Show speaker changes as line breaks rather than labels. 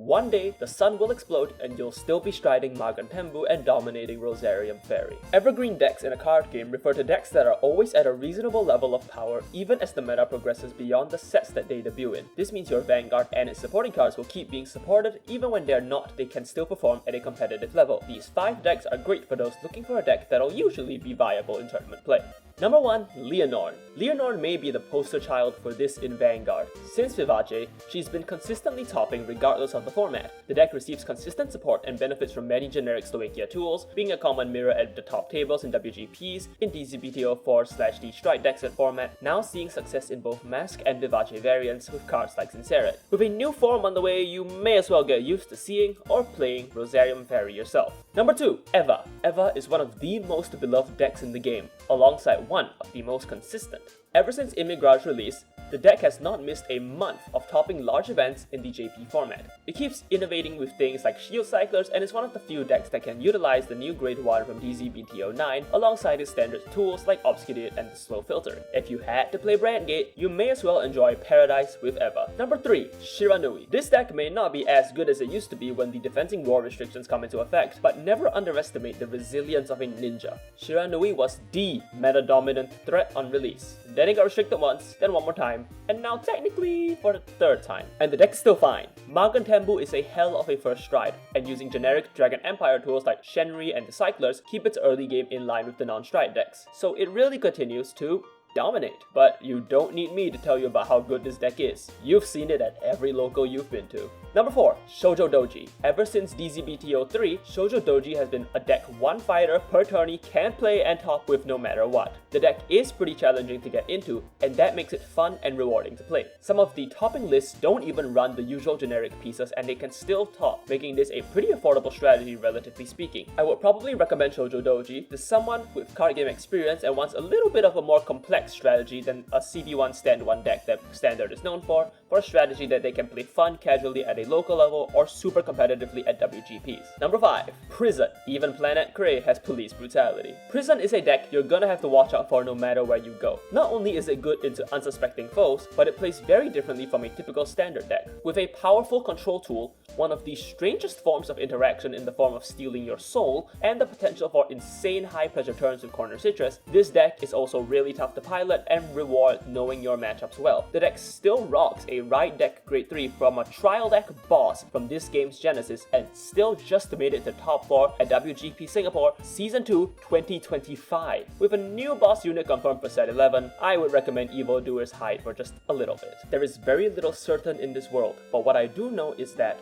one day the sun will explode and you'll still be striding Magantembu and dominating Rosarium Fairy. Evergreen decks in a card game refer to decks that are always at a reasonable level of power even as the meta progresses beyond the sets that they debut in. This means your Vanguard and its supporting cards will keep being supported even when they're not, they can still perform at a competitive level. These 5 decks are great for those looking for a deck that'll usually be viable in tournament play. Number 1. Lianorn. Lianorn may be the poster child for this in Vanguard. Since Vivace, she's been consistently topping regardless of the format. The deck receives consistent support and benefits from many generic Slovakia tools, being a common mirror at the top tables in WGPs, in DZBTO 4/D Strike decks and format, now seeing success in both Mask and Vivace variants with cards like Sinceret. With a new form on the way, you may as well get used to seeing or playing Rosarium Fairy yourself. Number 2. Eva. Eva is one of the most beloved decks in the game, alongside one of the most consistent. Ever since Immigrage's release, the deck has not missed a month of topping large events in the JP format. It keeps innovating with things like Shield Cyclers and is one of the few decks that can utilize the new Grade 1 from DZBTO 9 alongside its standard tools like Obscurate and Slow Filtering. If you had to play Brandgate, you may as well enjoy Paradise with Eva. Number 3. Shiranoi. This deck may not be as good as it used to be when the Defending War restrictions come into effect, but never underestimate the resilience of a ninja. Shiranoi was the meta-dominant threat on release. Then it got restricted once, then one more time, and now technically for the 3rd time. And the deck's still fine. Magantembu is a hell of a first stride, and using generic Dragon Empire tools like Shenri and the Cyclers keep its early game in line with the non-stride decks. So it really continues to dominate. But you don't need me to tell you about how good this deck is. You've seen it at every local you've been to. Number 4. Shojo Doji. Ever since DZBTO 3, Shojo Doji has been a deck one fighter per tourney can play and top with no matter what. The deck is pretty challenging to get into, and that makes it fun and rewarding to play. Some of the topping lists don't even run the usual generic pieces and they can still top, making this a pretty affordable strategy relatively speaking. I would probably recommend Shojo Doji to someone with card game experience and wants a little bit of a more complex strategy than a CD1 stand 1 deck that Standard is known for a strategy that they can play fun casually at a local level or super competitively at WGPs. Number 5. Prison. Even Planet Cray has police brutality. Prison is a deck you're gonna have to watch out for no matter where you go. Not only is it good into unsuspecting foes, but it plays very differently from a typical standard deck. With a powerful control tool, one of the strangest forms of interaction in the form of stealing your soul, and the potential for insane high pressure turns with Corner Citrus, this deck is also really tough to pilot and reward knowing your matchups well. The deck still rocks a Ride Deck Grade 3 from a trial deck boss from this game's genesis and still just made it to top 4 at WGP Singapore Season 2 2025. With a new boss unit confirmed for Set 11, I would recommend Evildoer's hide for just a little bit. There is very little certain in this world, but what I do know is that